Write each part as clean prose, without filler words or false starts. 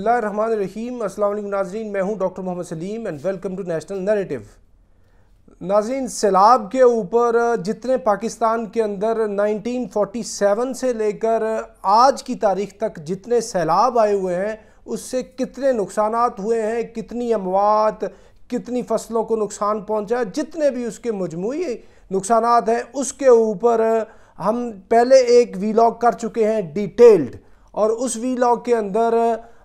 اللہ الرحمن الرحیم۔ السلام علیکم ناظرین، میں ہوں doctor Muhammad Saleem and welcome to national narrative. ناظرین، سیلاب کے اوپر جتنے پاکستان کے اندر 1947 سے لے کر آج کی تاریخ تک جتنے سیلاب آئے ہوئے ہیں اس سے کتنے نقصانات ہوئے ہیں، کتنی اموات، کتنی فصلوں کو نقصان پہنچا، جتنے بھی اس کے مجموعی نقصانات ہیں اس کے اوپر ہم پہلے ایک ویلاگ کر چکے ہیں ڈیٹیلڈ، اور اس ویلاگ کے اندر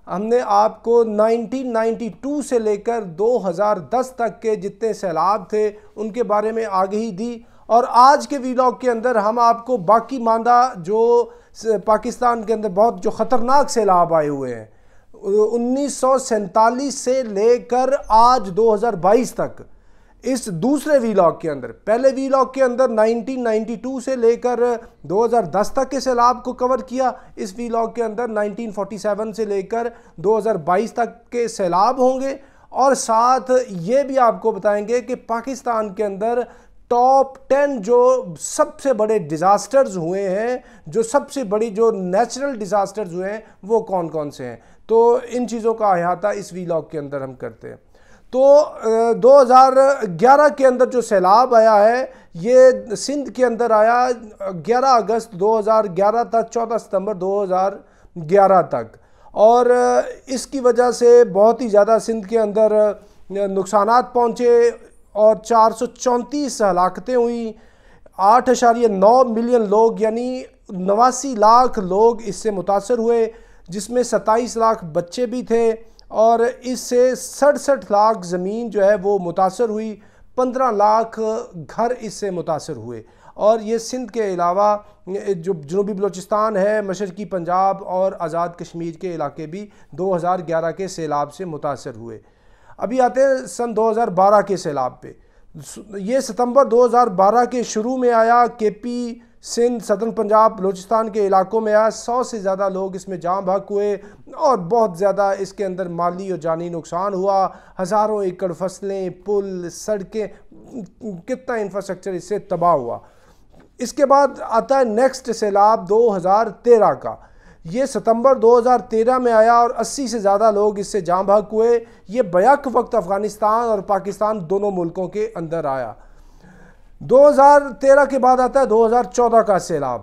ہم نے آپ کو 1992 سے لے کر 2010 تک کے جتنے سیلاب تھے ان کے بارے میں آگہی دی، اور آج کے ویلاگ کے اندر ہم آپ کو باقی ماندہ جو پاکستان کے اندر بہت جو خطرناک سیلاب آئے ہوئے ہیں 1947 سے لے کر آج 2022 تک، اس دوسرے ویلاگ کے اندر، پہلے ویلاگ کے اندر 1992 سے لے کر 2010 تک کے سیلاب کو کور کیا، اس ویلاگ کے اندر 1947 سے لے کر 2022 تک کے سیلاب ہوں گے، اور ساتھ یہ بھی آپ کو بتائیں گے کہ پاکستان کے اندر ٹاپ 10 جو سب سے بڑے ڈیزاسٹرز ہوئے ہیں، جو سب سے بڑی جو نیچرل ڈیزاسٹرز ہوئے ہیں وہ کون کون سے ہیں، تو ان چیزوں کا احاطہ اس ویلاگ کے اندر ہم کرتے ہیں۔ تو 2011 کے اندر جو سیلاب آیا ہے یہ سندھ کے اندر آیا 11 اگست 2011 تک 14 ستمبر 2011 تک، اور اس کی وجہ سے بہت ہی زیادہ سندھ کے اندر نقصانات پہنچے اور 434 ہلاکتیں ہوئیں، 8.9 ملین لوگ یعنی 89 لاکھ لوگ اس سے متاثر ہوئے، جس میں 27 لاکھ بچے بھی تھے، اور اس سے 67 لاکھ زمین جو ہے وہ متاثر ہوئی، 15 لاکھ گھر اس سے متاثر ہوئے، اور یہ سندھ کے علاوہ جو جنوبی بلوچستان ہے، مشرقی پنجاب اور آزاد کشمیر کے علاقے بھی 2011 کے سیلاب سے متاثر ہوئے۔ ابھی آتے ہیں سن 2012 کے سیلاب پہ۔ یہ ستمبر 2012 کے شروع میں آیا، کے پی، سندھ، صدرن پنجاب، بلوچستان کے علاقوں میں آیا، 100 سے زیادہ لوگ اس میں جاں بحق ہوئے، اور بہت زیادہ اس کے اندر مالی اور جانی نقصان ہوا، ہزاروں ایکڑ فصلیں، پل، سڑکیں، کتنا انفراسٹرکچر اس سے تباہ ہوا۔ اس کے بعد آتا ہے نیکسٹ سیلاب 2013 کا، یہ ستمبر 2013 میں آیا اور 80 سے زیادہ لوگ اس سے جاں بحق ہوئے، یہ بیک وقت افغانستان اور پاکستان دونوں ملکوں کے اندر آیا۔ 2013 کے بعد آتا ہے 2014 کا سیلاب۔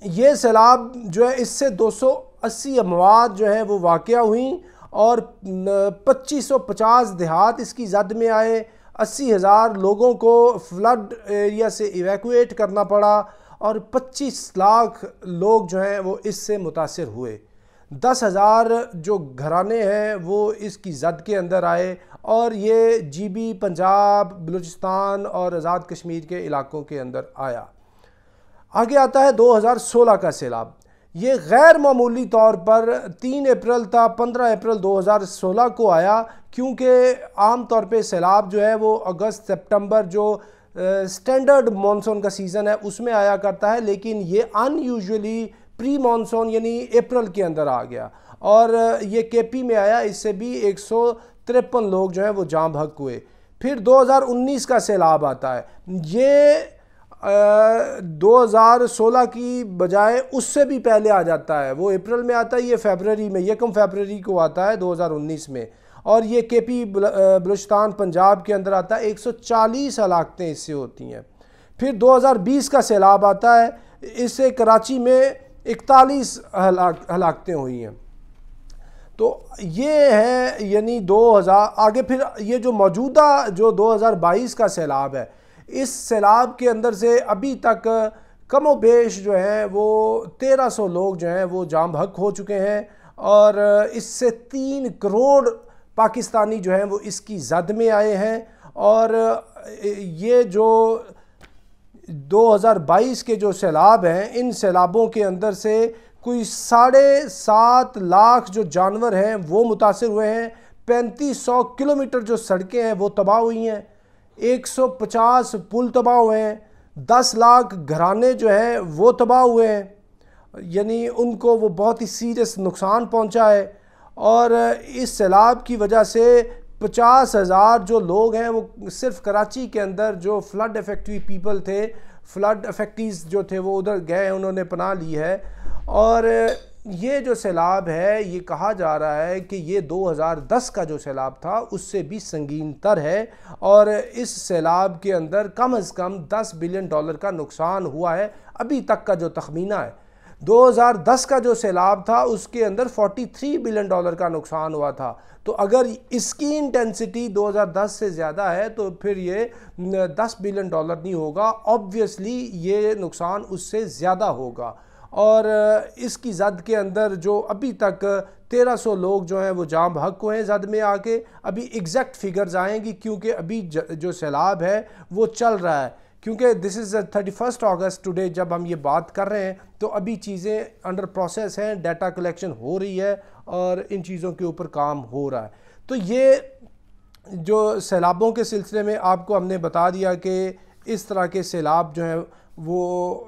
یہ سیلاب جو ہے اس سے 280 اموات جو ہیں وہ واقع ہوئیں، اور 2550 دیہات اس کی زد میں آئے، 80,000 لوگوں کو فلڈ ایریا سے ایویکویٹ کرنا پڑا، اور 25 لاکھ لوگ جو ہیں وہ اس سے متاثر ہوئے، 10,000 جو گھرانے ہیں وہ اس کی زد کے اندر آئے، اور یہ جی بی، پنجاب، بلوچستان اور آزاد کشمیر کے علاقوں کے اندر آیا۔ آگے آتا ہے 2016 کا سیلاب۔ یہ غیر معمولی طور پر 3 اپریل تا 15 اپریل 2016 کو آیا، کیونکہ عام طور پہ سیلاب جو ہے وہ اگست سپٹمبر جو سٹینڈرڈ مانسون کا سیزن ہے اس میں آیا کرتا ہے، لیکن یہ ان یوزولی پری مانسون یعنی اپریل کے اندر آ گیا، اور یہ کے پی میں آیا، اس سے بھی 153 لوگ جو ہیں وہ جاں بحق ہوئے۔ پھر 2019 کا سیلاب آتا ہے، یہ 2016 کی بجائے اس سے بھی پہلے آ جاتا ہے، وہ اپریل میں آتا ہے، یہ فیبروری میں، 1 فیبروری کو آتا ہے 2019 میں، اور یہ کے پی، بلوچستان، پنجاب کے اندر آتا ہے، 140 ہلاکتیں اس سے ہوتی ہیں۔ پھر 2020 کا سیلاب آتا ہے، اس سے کراچی میں 41 ہلاکتیں ہوئی ہیں۔ تو یہ ہے یعنی 2000 آگے۔ پھر یہ جو موجودہ جو 2022 کا سیلاب ہے، اس سیلاب کے اندر سے ابھی تک کم و بیش جو ہیں وہ 1300 لوگ جو ہیں وہ جاں بحق ہو چکے ہیں، اور اس سے 3 کروڑ پاکستانی جو ہیں وہ اس کی زد میں آئے ہیں، اور یہ جو 2022 کے جو سیلاب ہیں ان سیلابوں کے اندر سے کوئی 7.5 لاکھ جو جانور ہیں وہ متاثر ہوئے ہیں، 3500 کلومیٹر جو سڑکیں ہیں وہ تباہ ہوئی ہیں، 150 پل تباہ ہوئے ہیں، 10 لاکھ گھرانے جو ہیں وہ تباہ ہوئے ہیں، یعنی ان کو وہ بہت ہی سیریس نقصان پہنچا ہے، اور اس سیلاب کی وجہ سے 50,000 جو لوگ ہیں وہ صرف کراچی کے اندر جو فلڈ افیکٹوی پیپل تھے، فلڈ افیکٹیز جو تھے وہ ادھر گئے، انہوں نے پناہ لی ہے، اور یہ جو سیلاب ہے یہ کہا جا رہا ہے کہ یہ 2010 کا جو سیلاب تھا اس سے بھی سنگین تر ہے، اور اس سیلاب کے اندر کم از کم $10 بلین کا نقصان ہوا ہے ابھی تک کا جو تخمینہ ہے۔ 2010 کا جو سیلاب تھا اس کے اندر $43 بلین کا نقصان ہوا تھا، تو اگر اس کی انٹینسٹی 2010 سے زیادہ ہے تو پھر یہ $10 بلین نہیں ہوگا، آبویسلی یہ نقصان اس سے زیادہ ہوگا۔ اور اس کی زد کے اندر جو ابھی تک 1300 لوگ جو ہیں وہ جاں بحق ہوئے ہیں زد میں آ کے، ابھی ایگزیکٹ فگرز آئیں گی کیونکہ ابھی جو سیلاب ہے وہ چل رہا ہے، کیونکہ دس از 31 اگست ٹوڈے جب ہم یہ بات کر رہے ہیں تو ابھی چیزیں انڈر پروسیس ہیں، ڈیٹا کلیکشن ہو رہی ہے اور ان چیزوں کے اوپر کام ہو رہا ہے۔ تو یہ جو سیلابوں کے سلسلے میں آپ کو ہم نے بتا دیا کہ اس طرح کے سیلاب جو ہیں وہ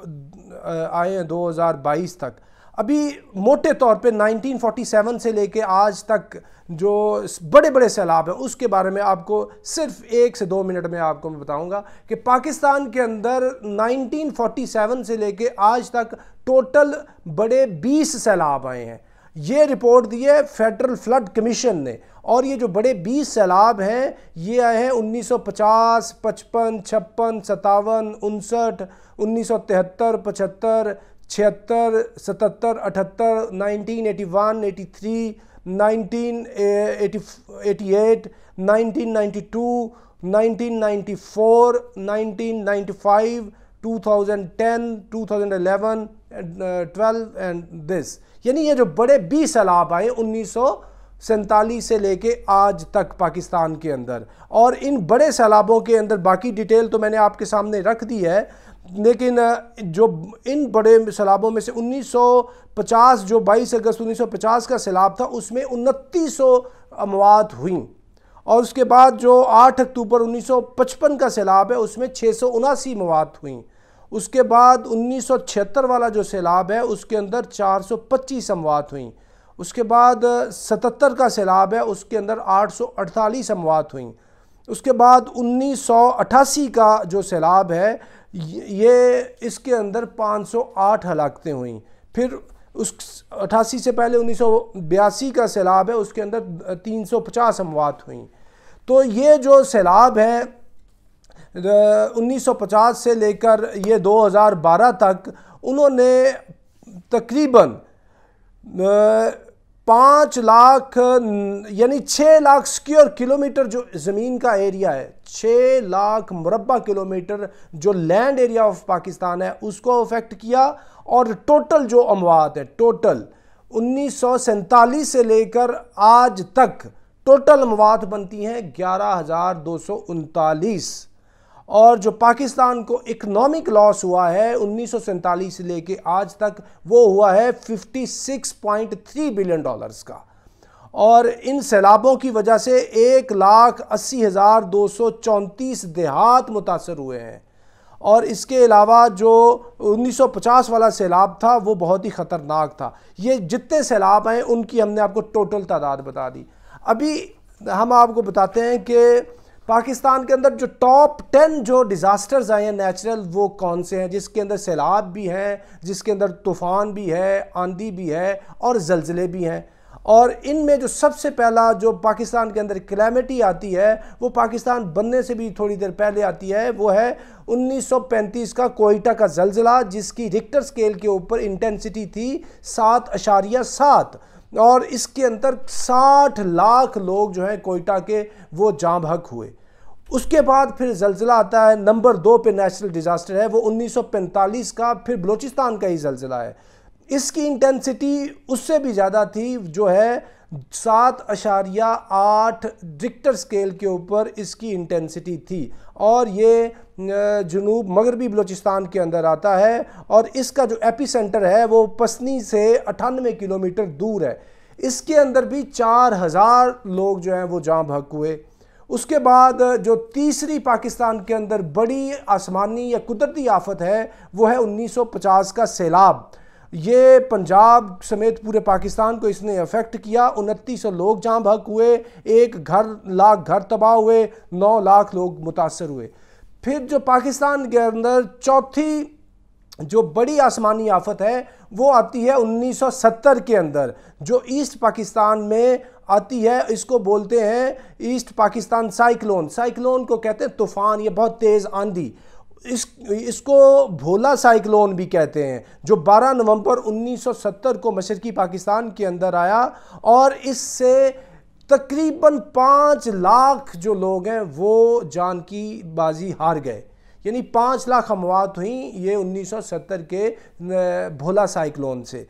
آئے ہیں 2022 تک۔ ابھی موٹے طور پہ 1947 سے لے کے آج تک جو بڑے بڑے سیلاب ہیں اس کے بارے میں آپ کو صرف 1 سے 2 منٹ میں آپ کو میں بتاؤں گا کہ پاکستان کے اندر 1947 سے لے کے آج تک ٹوٹل بڑے 20 سیلاب آئے ہیں۔ یہ رپورٹ دی ہے فیڈرل فلڈ کمیشن نے، اور یہ جو بڑے 20 سیلاب ہیں یہ آئے ہیں 1950، 55، 56، 57، 59، 1973، 75، 76، 77، 78، 1981، 83، 1988، 1992، 1994، 1995، 2010، 2011، 12 اینڈ دس، یعنی یہ جو بڑے 20 سیلاب آئے 1947 سے لے کے آج تک پاکستان کے اندر، اور ان بڑے سیلابوں کے اندر باقی ڈیٹیل تو میں نے آپ کے سامنے رکھ دی ہے، لیکن جو ان بڑے سیلابوں میں سے 1950 جو 22 اگست 1950 کا سیلاب تھا اس میں 2900 اموات ہوئیں، اور اس کے بعد جو 8 اکتوبر 1955 کا سیلاب ہے اس میں 679 اموات ہوئیں، اس کے بعد 1976 والا جو سیلاب ہے اس کے اندر 425 اموات ہوئیں، اس کے بعد 77 کا سیلاب ہے اس کے اندر 848 اموات ہوئیں، اس کے بعد 1988 کا جو سیلاب ہے یہ اس کے اندر 508 ہلاکتیں ہوئیں، پھر اس 88 سے پہلے 1982 کا سیلاب ہے اس کے اندر 350 اموات ہوئیں۔ تو یہ جو سیلاب ہے 1950 سے لے کر یہ 2012 تک انہوں نے تقریباً 5 لاکھ یعنی 6 لاکھ اسکوائر کلومیٹر جو زمین کا ایریا ہے، 6 لاکھ مربع کلومیٹر جو لینڈ ایریا آف پاکستان ہے اس کو افیکٹ کیا، اور ٹوٹل جو اموات ہے ٹوٹل 1947 سے لے کر آج تک ٹوٹل اموات بنتی ہیں 11,239، اور جو پاکستان کو اکنامک لاس ہوا ہے 1947 سے لے کے آج تک وہ ہوا ہے $56.3 بلین کا، اور ان سیلابوں کی وجہ سے 1,80,234 دیہات متاثر ہوئے ہیں، اور اس کے علاوہ جو 1950 والا سیلاب تھا وہ بہت ہی خطرناک تھا۔ یہ جتنے سیلاب ہیں ان کی ہم نے آپ کو ٹوٹل تعداد بتا دی۔ ابھی ہم آپ کو بتاتے ہیں کہ پاکستان کے اندر جو ٹاپ 10 جو ڈیزاسٹرز آئے ہیں نیچرل وہ کون سے ہیں، جس کے اندر سیلاب بھی ہیں، جس کے اندر طوفان بھی ہے، آندھی بھی ہے اور زلزلے بھی ہیں، اور ان میں جو سب سے پہلا جو پاکستان کے اندر کلیمٹی آتی ہے وہ پاکستان بننے سے بھی تھوڑی دیر پہلے آتی ہے، وہ ہے 1935 کا کوئٹہ کا زلزلہ، جس کی ریکٹر سکیل کے اوپر انٹینسٹی تھی 7.7، اور اس کے اندر 60 لاکھ لوگ جو ہیں کوئٹہ کے وہ جاں بحق ہوئے۔ اس کے بعد پھر زلزلہ آتا ہے نمبر 2 پہ نیچرل ڈیزاسٹر ہے، وہ 1945 کا پھر بلوچستان کا ہی زلزلہ ہے۔ اس کی انٹینسٹی اس سے بھی زیادہ تھی، جو ہے 7.8 ریکٹر سکیل کے اوپر اس کی انٹینسٹی تھی، اور یہ جنوب مغربی بلوچستان کے اندر آتا ہے، اور اس کا جو ایپی سینٹر ہے وہ پسنی سے 98 کلومیٹر دور ہے۔ اس کے اندر بھی 4000 لوگ جو ہیں وہ جاں بحق ہوئے۔ اس کے بعد جو تیسری پاکستان کے اندر بڑی آسمانی یا قدرتی آفت ہے وہ ہے 1950 کا سیلاب۔ یہ پنجاب سمیت پورے پاکستان کو اس نے افیکٹ کیا، 2900 لوگ جاں بحق ہوئے، 1 لاکھ گھر تباہ ہوئے، 9 لاکھ لوگ متاثر ہوئے۔ پھر جو پاکستان کے اندر چوتھی جو بڑی آسمانی آفت ہے وہ آتی ہے 1970 کے اندر، جو ایسٹ پاکستان میں آتی ہے. اس کو بولتے ہیں ایسٹ پاکستان سائیکلون. سائیکلون کو کہتے ہیں طوفان، یہ بہت تیز آندھی. اس کو بھولا سائیکلون بھی کہتے ہیں، جو 12 نومبر 1970 کو مشرقی پاکستان کے اندر آیا، اور اس سے تقریباً 5 لاکھ جو لوگ ہیں وہ جان کی بازی ہار گئے. یعنی 5 لاکھ اموات ہوئیں یہ 1970 کے بھولا سائیکلون سے.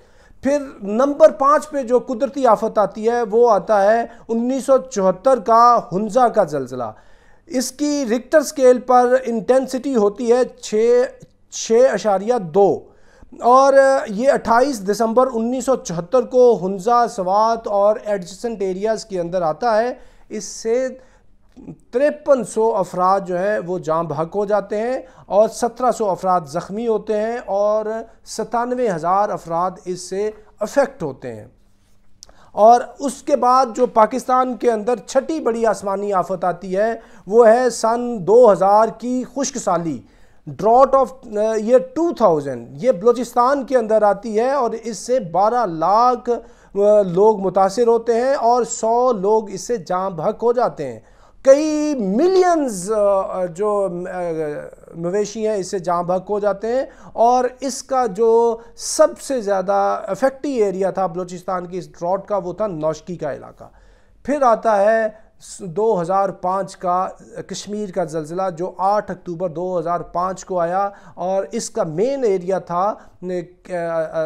پھر نمبر 5 پہ جو قدرتی آفت آتی ہے وہ آتا ہے 1974 کا ہنزا کا زلزلہ. اس کی ریکٹر سکیل پر انٹینسٹی ہوتی ہے 6.2 اور یہ 28 دسمبر 1974 کو ہنزا، سوات اور ایڈجسنٹ ایریاز کے اندر آتا ہے. اس سے 5300 افراد جو ہیں وہ جاں بحق ہو جاتے ہیں اور 1700 افراد زخمی ہوتے ہیں اور 97,000 افراد اس سے افیکٹ ہوتے ہیں. اور اس کے بعد جو پاکستان کے اندر چھٹی بڑی آسمانی آفت آتی ہے وہ ہے سن 2000 کی خشک سالی، ڈراٹ آف ایئر 2000. یہ بلوچستان کے اندر آتی ہے اور اس سے 12 لاکھ لوگ متاثر ہوتے ہیں اور 100 لوگ اس سے جاں بحق ہو جاتے ہیں. کئی ملینز جو مویشی ہیں اس سے جاں بحق ہو جاتے ہیں، اور اس کا جو سب سے زیادہ افیکٹی ایریا تھا بلوچستان کی اس ڈراٹ کا وہ تھا نوشکی کا علاقہ. پھر آتا ہے 2005 کا کشمیر کا زلزلہ جو 8 اکتوبر 2005 کو آیا، اور اس کا مین ایریا تھا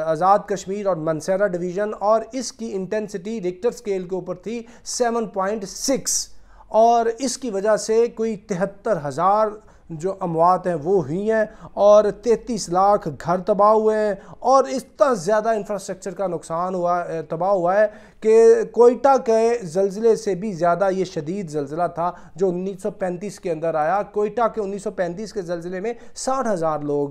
آزاد کشمیر اور منسیرا ڈویژن، اور اس کی انٹینسٹی ریکٹر سکیل کے اوپر تھی 7.6، اور اس کی وجہ سے کوئی 73,000 جو اموات ہیں وہ ہوئی ہیں اور 33 لاکھ گھر تباہ ہوئے ہیں، اور اتنا زیادہ انفراسٹرکچر کا نقصان تباہ ہوا ہے کہ کوئٹہ کے زلزلے سے بھی زیادہ یہ شدید زلزلہ تھا جو 1935 کے اندر آیا. کوئٹہ کے 1935 کے زلزلے میں 60,000 لوگ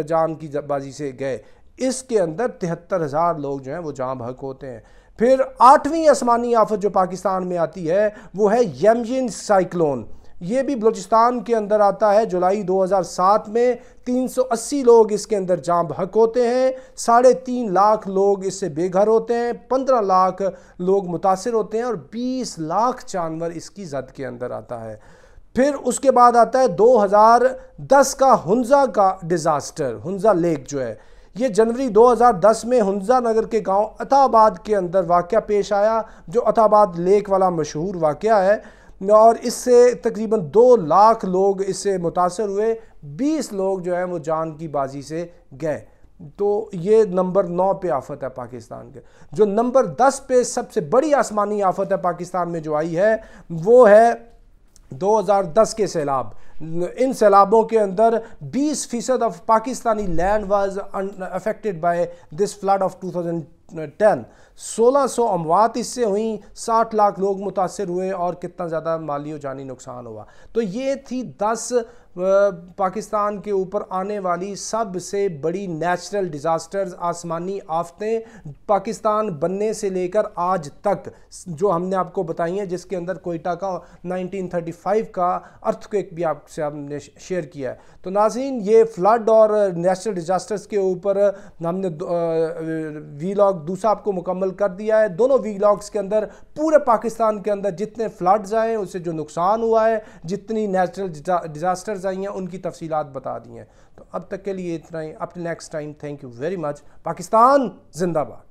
جان کی بازی سے گئے، اس کے اندر 73,000 لوگ جو ہیں وہ جاں بحق ہوتے ہیں. پھر 8ویں آسمانی آفت جو پاکستان میں آتی ہے وہ ہے یمجن سائیکلون. یہ بھی بلوچستان کے اندر آتا ہے جولائی 2007 میں. 380 لوگ اس کے اندر جاں بحق ہوتے ہیں، 3.5 لاکھ لوگ اس سے بے گھر ہوتے ہیں، 15 لاکھ لوگ متاثر ہوتے ہیں اور 20 لاکھ جانور اس کی زد کے اندر آتا ہے. پھر اس کے بعد آتا ہے 2010 کا ہنزا کا ڈیزاسٹر. ہنزا لیک جو ہے یہ جنوری 2010 میں ہنزا نگر کے گاؤں عطا آباد کے اندر واقعہ پیش آیا، جو عطا آباد لیک والا مشہور واقعہ ہے، اور اس سے تقریباً 2 لاکھ لوگ اس سے متاثر ہوئے، 20 لوگ جو ہیں وہ جان کی بازی سے گئے. تو یہ نمبر 9 پہ آفت ہے پاکستان کے. جو نمبر 10 پہ سب سے بڑی آسمانی آفت ہے پاکستان میں جو آئی ہے وہ ہے 2010 کے سیلاب. ان سیلابوں کے اندر 20% of Pakistani land was affected by this flood of 2010. 1600 اموات اس سے ہوئیں، 60 لاکھ لوگ متاثر ہوئے اور کتنا زیادہ مالی و جانی نقصان ہوا. تو یہ تھی 10 پاکستان کے اوپر آنے والی سب سے بڑی نیچرل ڈیزاسٹرز، آسمانی آفتیں پاکستان بننے سے لے کر آج تک جو ہم نے آپ کو بتائی ہیں، جس کے اندر کوئٹہ کا 1935 کا ارتھکویک بھی آپ سے ہم نے شیئر کیا ہے. تو ناظرین، یہ فلڈ اور نیچرل ڈیزاسٹرز کے اوپر ہم نے وی لاگ دوسرا آپ کو مکمل کر دیا ہے. دونوں وی لاگز کے اندر پورے پاکستان کے اندر جتنے فلڈز آئے اس سے جو نقصان ہوا ہے، جتنی نیچرل ڈیزاسٹرز آئی ہیں، ان کی تفصیلات بتا دی ہیں. تو اب تک کے لیے اتنا ہی. Up till next time, thank you very much. Pakistan زندہ باد.